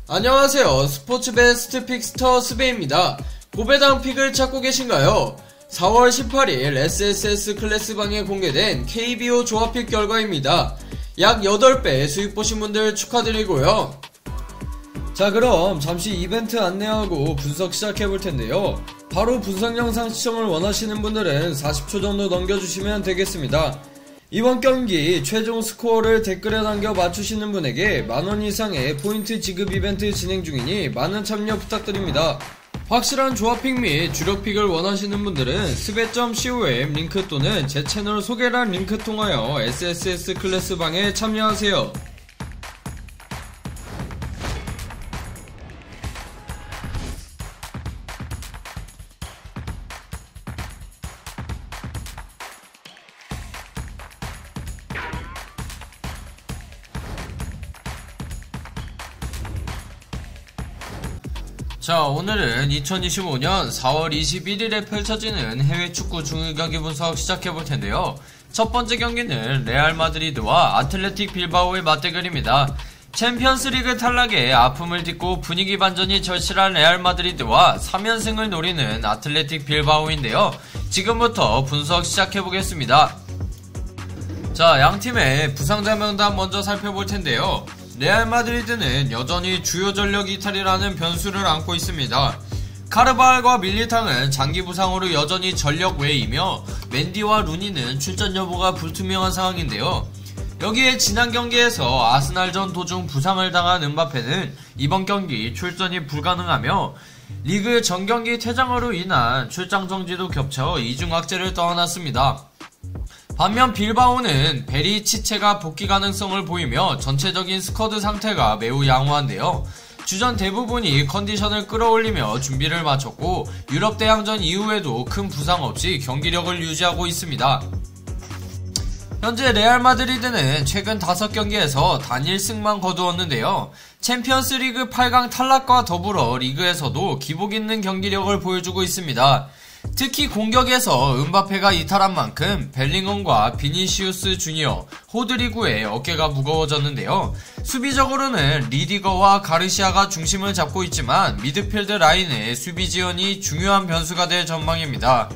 안녕하세요. 스포츠 베스트 픽스터 스베입니다. 고배당 픽을 찾고 계신가요? 4월 18일 SSS 클래스방에 공개된 KBO 조합픽 결과입니다. 약 8배 수익 보신 분들 축하드리고요. 자, 그럼 잠시 이벤트 안내하고 분석 시작해볼 텐데요. 바로 분석 영상 시청을 원하시는 분들은 40초 정도 넘겨주시면 되겠습니다. 이번 경기 최종 스코어를 댓글에 남겨 맞추시는 분에게 만원 이상의 포인트 지급 이벤트 진행 중이니 많은 참여 부탁드립니다. 확실한 조합픽 및 주력픽을 원하시는 분들은 스베.com 링크 또는 제 채널 소개란 링크 통하여 SSS 클래스방에 참여하세요. 자, 오늘은 2025년 4월 21일에 펼쳐지는 해외 축구 중위 경기 분석 시작해볼 텐데요. 첫 번째 경기는 레알 마드리드와 아틀레틱 빌바오의 맞대결입니다. 챔피언스리그 탈락에 아픔을 딛고 분위기 반전이 절실한 레알 마드리드와 3연승을 노리는 아틀레틱 빌바오인데요. 지금부터 분석 시작해보겠습니다. 자, 양팀의 부상자 명단 먼저 살펴볼 텐데요. 레알 마드리드는 여전히 주요 전력 이탈이라는 변수를 안고 있습니다. 카르바알과 밀리탕은 장기 부상으로 여전히 전력 외이며 맨디와 루니는 출전 여부가 불투명한 상황인데요. 여기에 지난 경기에서 아스날전 도중 부상을 당한 음바페는 이번 경기 출전이 불가능하며 리그 전경기 퇴장으로 인한 출장 정지도 겹쳐 이중악재를 떠안았습니다. 반면 빌바오는 베리치체가 복귀 가능성을 보이며 전체적인 스쿼드 상태가 매우 양호한데요. 주전 대부분이 컨디션을 끌어올리며 준비를 마쳤고 유럽 대항전 이후에도 큰 부상 없이 경기력을 유지하고 있습니다. 현재 레알 마드리드는 최근 5경기에서 단 1승만 거두었는데요. 챔피언스 리그 8강 탈락과 더불어 리그에서도 기복 있는 경기력을 보여주고 있습니다. 특히 공격에서 음바페가 이탈한 만큼 벨링엄과 비니시우스 주니어, 호드리구의 어깨가 무거워졌는데요. 수비적으로는 리디거와 가르시아가 중심을 잡고 있지만 미드필드 라인의 수비 지원이 중요한 변수가 될 전망입니다.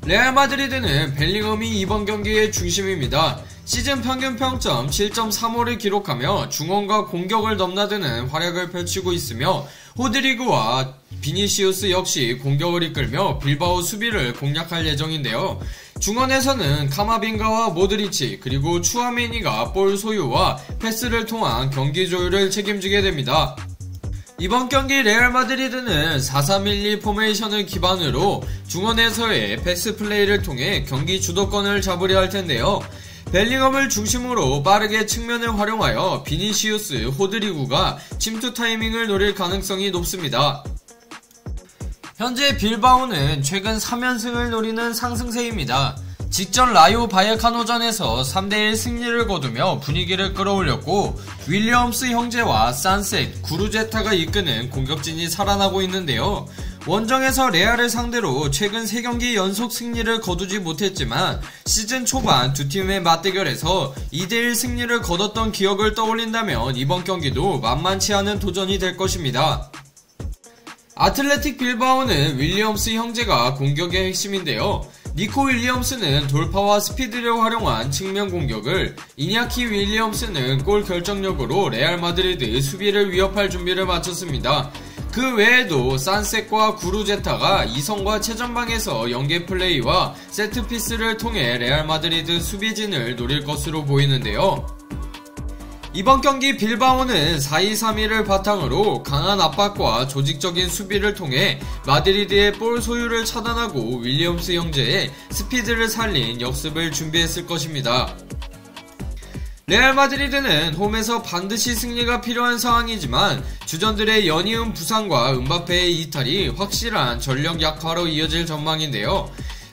레알 마드리드는 벨링엄이 이번 경기의 중심입니다. 시즌 평균 평점 7.35를 기록하며 중원과 공격을 넘나드는 활약을 펼치고 있으며 호드리그와 비니시우스 역시 공격을 이끌며 빌바오 수비를 공략할 예정인데요. 중원에서는 카마빙가와 모드리치 그리고 추아메니가 볼 소유와 패스를 통한 경기 조율을 책임지게 됩니다. 이번 경기 레알 마드리드는 4-3-1-2 포메이션을 기반으로 중원에서의 패스 플레이를 통해 경기 주도권을 잡으려 할 텐데요. 벨링엄을 중심으로 빠르게 측면을 활용하여 비니시우스, 호드리구가 침투 타이밍을 노릴 가능성이 높습니다. 현재 빌바오는 최근 3연승을 노리는 상승세입니다. 직전 라요 바이에카노전에서 3대1 승리를 거두며 분위기를 끌어올렸고 윌리엄스 형제와 산셋, 구루제타가 이끄는 공격진이 살아나고 있는데요. 원정에서 레알을 상대로 최근 3경기 연속 승리를 거두지 못했지만 시즌 초반 두 팀의 맞대결에서 2대1 승리를 거뒀던 기억을 떠올린다면 이번 경기도 만만치 않은 도전이 될 것입니다. 아틀레틱 빌바오는 윌리엄스 형제가 공격의 핵심인데요. 니코 윌리엄스는 돌파와 스피드를 활용한 측면 공격을, 이냐키 윌리엄스는 골 결정력으로 레알 마드리드 수비를 위협할 준비를 마쳤습니다. 그 외에도 산셋과 구루제타가 이성과 최전방에서 연계 플레이와 세트피스를 통해 레알 마드리드 수비진을 노릴 것으로 보이는데요. 이번 경기 빌바오는 4-2-3-1을 바탕으로 강한 압박과 조직적인 수비를 통해 마드리드의 볼 소유를 차단하고 윌리엄스 형제의 스피드를 살린 역습을 준비했을 것입니다. 레알 마드리드는 홈에서 반드시 승리가 필요한 상황이지만 주전들의 연이은 부상과 음바페의 이탈이 확실한 전력 약화로 이어질 전망인데요.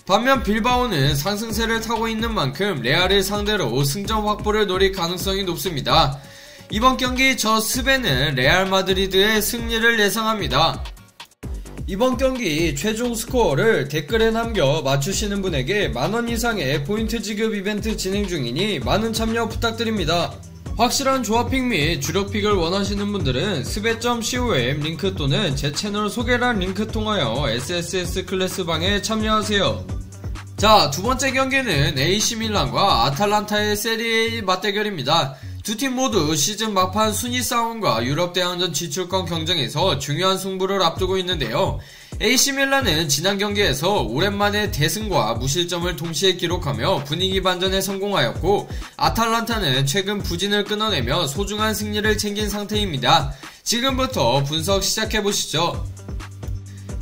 반면 빌바오는 상승세를 타고 있는 만큼 레알을 상대로 승점 확보를 노릴 가능성이 높습니다. 이번 경기 저 스베는 레알 마드리드의 승리를 예상합니다. 이번 경기 최종 스코어를 댓글에 남겨 맞추시는 분에게 만원 이상의 포인트 지급 이벤트 진행 중이니 많은 참여 부탁드립니다. 확실한 조합픽 및 주력픽을 원하시는 분들은 스베.com 링크 또는 제 채널 소개란 링크 통하여 SSS 클래스 방에 참여하세요. 자, 두번째 경기는 AC 밀란과 아탈란타의 세리A 맞대결입니다. 두 팀 모두 시즌 막판 순위 싸움과 유럽 대항전 진출권 경쟁에서 중요한 승부를 앞두고 있는데요. AC 밀란은 지난 경기에서 오랜만에 대승과 무실점을 동시에 기록하며 분위기 반전에 성공하였고, 아탈란타는 최근 부진을 끊어내며 소중한 승리를 챙긴 상태입니다. 지금부터 분석 시작해보시죠.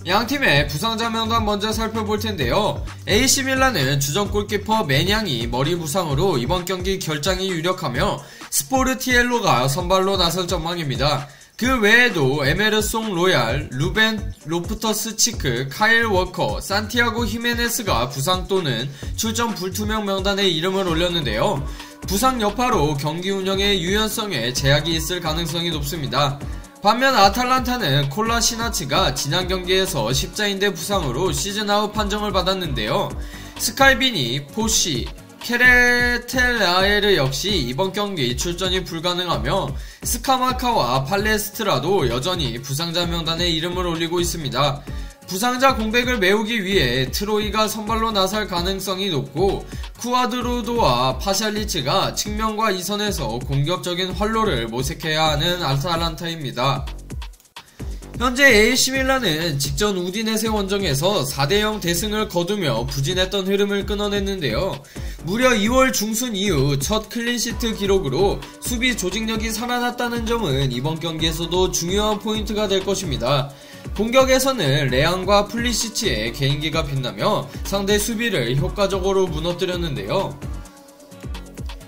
양팀의 부상자 명단 먼저 살펴볼 텐데요. AC 밀란은 주전 골키퍼 매냥이 머리 부상으로 이번 경기 결장이 유력하며 스포르티엘로가 선발로 나설 전망입니다. 그 외에도 에메르송 로얄, 루벤 로프터스 치크, 카일 워커, 산티아고 히메네스가 부상 또는 출전 불투명 명단에 이름을 올렸는데요. 부상 여파로 경기 운영의 유연성에 제약이 있을 가능성이 높습니다. 반면 아탈란타는 콜라시나치가 지난 경기에서 십자인대 부상으로 시즌아웃 판정을 받았는데요. 스칼비니, 포시, 케레텔라에르 역시 이번 경기 출전이 불가능하며 스카마카와 팔레스트라도 여전히 부상자 명단에 이름을 올리고 있습니다. 부상자 공백을 메우기 위해 트로이가 선발로 나설 가능성이 높고, 쿠아드로도와 파샬리치가 측면과 이선에서 공격적인 활로를 모색해야 하는 아탈란타입니다. 현재 AC 밀란은 직전 우디네세 원정에서 4대0 대승을 거두며 부진했던 흐름을 끊어냈는데요. 무려 2월 중순 이후 첫 클린시트 기록으로 수비 조직력이 살아났다는 점은 이번 경기에서도 중요한 포인트가 될 것입니다. 공격에서는 레앙과 플리시치의 개인기가 빛나며 상대 수비를 효과적으로 무너뜨렸는데요.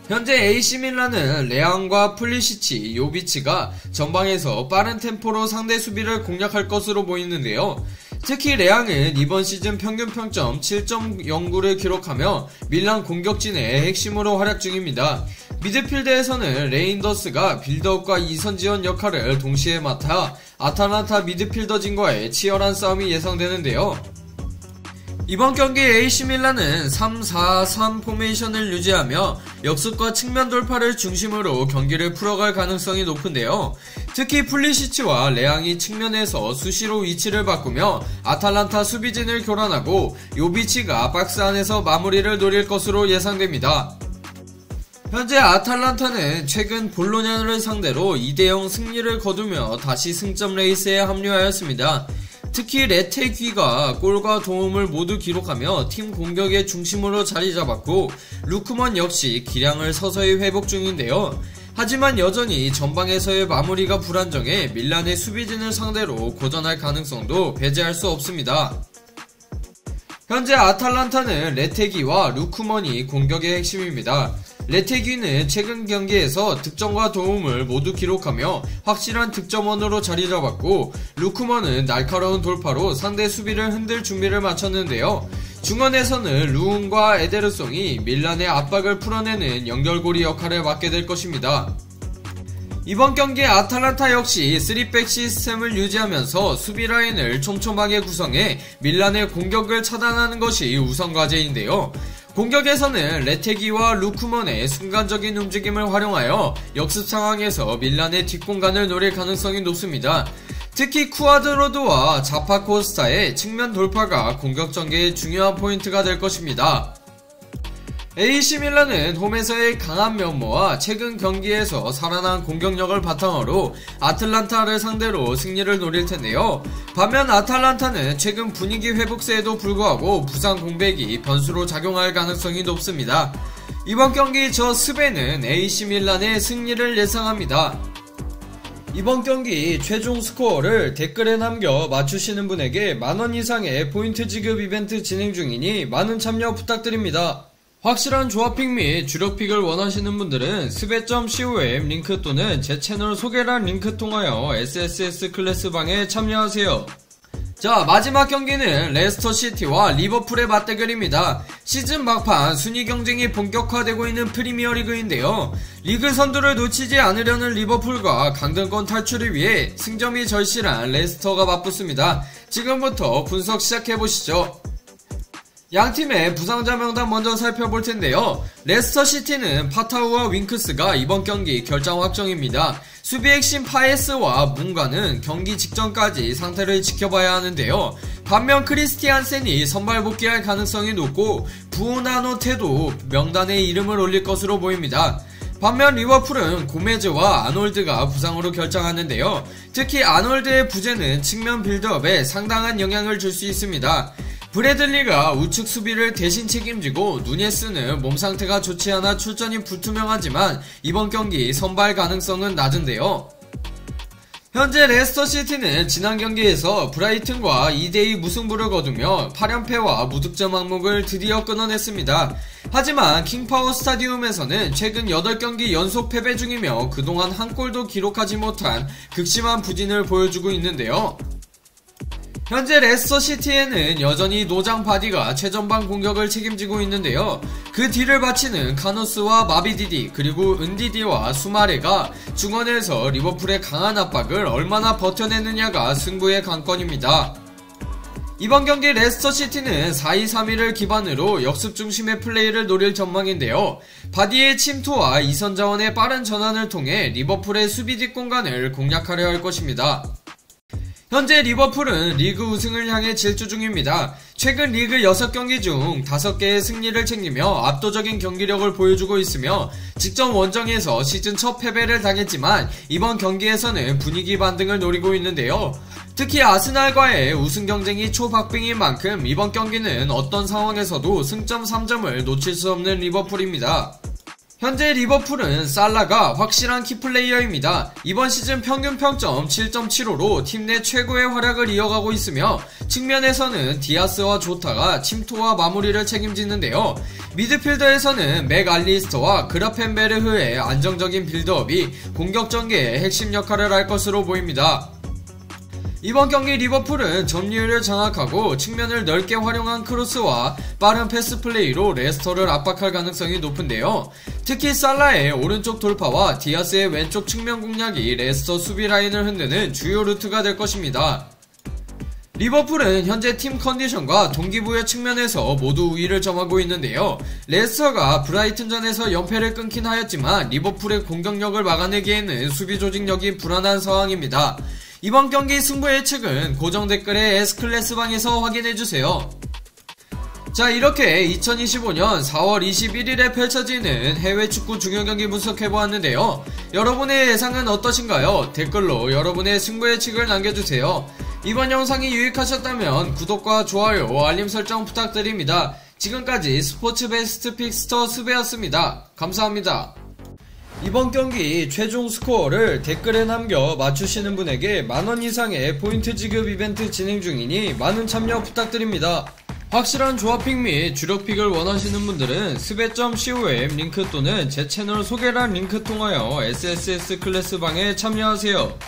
현재 AC 밀란은 레앙과 플리시치, 요비치가 전방에서 빠른 템포로 상대 수비를 공략할 것으로 보이는데요. 특히 레앙은 이번 시즌 평균 평점 7.09를 기록하며 밀란 공격진의 핵심으로 활약 중입니다. 미드필드에서는 레인더스가 빌드업과 이선 지원 역할을 동시에 맡아 아탈란타 미드필더진과의 치열한 싸움이 예상되는데요. 이번 경기 AC 밀란은 3-4-3 포메이션을 유지하며 역습과 측면 돌파를 중심으로 경기를 풀어갈 가능성이 높은데요. 특히 플리시치와 레앙이 측면에서 수시로 위치를 바꾸며 아탈란타 수비진을 교란하고 요비치가 박스 안에서 마무리를 노릴 것으로 예상됩니다. 현재 아탈란타는 최근 볼로냐를 상대로 2대0 승리를 거두며 다시 승점 레이스에 합류하였습니다. 특히 레테귀가 골과 도움을 모두 기록하며 팀 공격의 중심으로 자리 잡았고, 루크먼 역시 기량을 서서히 회복 중인데요. 하지만 여전히 전방에서의 마무리가 불안정해 밀란의 수비진을 상대로 고전할 가능성도 배제할 수 없습니다. 현재 아탈란타는 레테기와 루크먼이 공격의 핵심입니다. 레테기는 최근 경기에서 득점과 도움을 모두 기록하며 확실한 득점원으로 자리 잡았고, 루크먼은 날카로운 돌파로 상대 수비를 흔들 준비를 마쳤는데요. 중원에서는 루운과 에데르송이 밀란의 압박을 풀어내는 연결고리 역할을 맡게 될 것입니다. 이번 경기 아탈란타 역시 3백 시스템을 유지하면서 수비 라인을 촘촘하게 구성해 밀란의 공격을 차단하는 것이 우선 과제인데요. 공격에서는 레테기와 루크먼의 순간적인 움직임을 활용하여 역습 상황에서 밀란의 뒷공간을 노릴 가능성이 높습니다. 특히 쿠아드로드와 자파코스타의 측면 돌파가 공격 전개의 중요한 포인트가 될 것입니다. AC 밀란은 홈에서의 강한 면모와 최근 경기에서 살아난 공격력을 바탕으로 아틀란타를 상대로 승리를 노릴 텐데요. 반면 아탈란타는 최근 분위기 회복세에도 불구하고 부상 공백이 변수로 작용할 가능성이 높습니다. 이번 경기 저 스베는 AC 밀란의 승리를 예상합니다. 이번 경기 최종 스코어를 댓글에 남겨 맞추시는 분에게 만원 이상의 포인트 지급 이벤트 진행 중이니 많은 참여 부탁드립니다. 확실한 조합픽 및 주력픽을 원하시는 분들은 스베.com 링크 또는 제 채널 소개란 링크 통하여 SSS 클래스 방에 참여하세요. 자, 마지막 경기는 레스터시티와 리버풀의 맞대결입니다. 시즌 막판 순위 경쟁이 본격화되고 있는 프리미어리그인데요. 리그 선두를 놓치지 않으려는 리버풀과 강등권 탈출을 위해 승점이 절실한 레스터가 맞붙습니다. 지금부터 분석 시작해보시죠. 양팀의 부상자 명단 먼저 살펴볼 텐데요. 레스터시티는 파타우와 윙크스가 이번 경기 결장 확정입니다. 수비 핵심 파에스와 문과는 경기 직전까지 상태를 지켜봐야 하는데요. 반면 크리스티안센이 선발 복귀할 가능성이 높고 부오나노테도 명단에 이름을 올릴 것으로 보입니다. 반면 리버풀은 고메즈와 아놀드가 부상으로 결장하는데요. 특히 아놀드의 부재는 측면 빌드업에 상당한 영향을 줄 수 있습니다. 브래들리가 우측 수비를 대신 책임지고 누네스는 몸 상태가 좋지 않아 출전이 불투명하지만 이번 경기 선발 가능성은 낮은데요. 현재 레스터시티는 지난 경기에서 브라이튼과 2대2 무승부를 거두며 8연패와 무득점 항목을 드디어 끊어냈습니다. 하지만 킹파워 스타디움에서는 최근 8경기 연속 패배 중이며 그동안 한 골도 기록하지 못한 극심한 부진을 보여주고 있는데요. 현재 레스터시티에는 여전히 노장 바디가 최전방 공격을 책임지고 있는데요. 그 뒤를 바치는 카누스와 마비디디 그리고 은디디와 수마레가 중원에서 리버풀의 강한 압박을 얼마나 버텨내느냐가 승부의 관건입니다. 이번 경기 레스터시티는 4-2-3-1을 기반으로 역습 중심의 플레이를 노릴 전망인데요. 바디의 침투와 이선 자원의 빠른 전환을 통해 리버풀의 수비 뒷공간을 공략하려 할 것입니다. 현재 리버풀은 리그 우승을 향해 질주 중입니다. 최근 리그 6경기 중 5개의 승리를 챙기며 압도적인 경기력을 보여주고 있으며 직전 원정에서 시즌 첫 패배를 당했지만 이번 경기에서는 분위기 반등을 노리고 있는데요. 특히 아스날과의 우승 경쟁이 초박빙인 만큼 이번 경기는 어떤 상황에서도 승점 3점을 놓칠 수 없는 리버풀입니다. 현재 리버풀은 살라가 확실한 키플레이어입니다. 이번 시즌 평균 평점 7.75로 팀 내 최고의 활약을 이어가고 있으며 측면에서는 디아스와 조타가 침투와 마무리를 책임지는데요. 미드필더에서는 맥알리스터와 그라펜베르흐의 안정적인 빌드업이 공격 전개의 핵심 역할을 할 것으로 보입니다. 이번 경기 리버풀은 점유율을 장악하고 측면을 넓게 활용한 크로스와 빠른 패스 플레이로 레스터를 압박할 가능성이 높은데요. 특히 살라의 오른쪽 돌파와 디아스의 왼쪽 측면 공략이 레스터 수비 라인을 흔드는 주요 루트가 될 것입니다. 리버풀은 현재 팀 컨디션과 동기부여 측면에서 모두 우위를 점하고 있는데요. 레스터가 브라이튼전에서 연패를 끊긴 하였지만 리버풀의 공격력을 막아내기에는 수비 조직력이 불안한 상황입니다. 이번 경기 승부 예측은 고정 댓글의 S클래스방에서 확인해주세요. 자, 이렇게 2025년 4월 21일에 펼쳐지는 해외 축구 중요 경기 분석해보았는데요. 여러분의 예상은 어떠신가요? 댓글로 여러분의 승부 예측을 남겨주세요. 이번 영상이 유익하셨다면 구독과 좋아요, 알림 설정 부탁드립니다. 지금까지 스포츠 베스트 픽스터 수배였습니다. 감사합니다. 이번 경기 최종 스코어를 댓글에 남겨 맞추시는 분에게 만원 이상의 포인트 지급 이벤트 진행 중이니 많은 참여 부탁드립니다. 확실한 조합픽 및 주력픽을 원하시는 분들은 스베.com 링크 또는 제 채널 소개란 링크 통하여 SSS 클래스방에 참여하세요.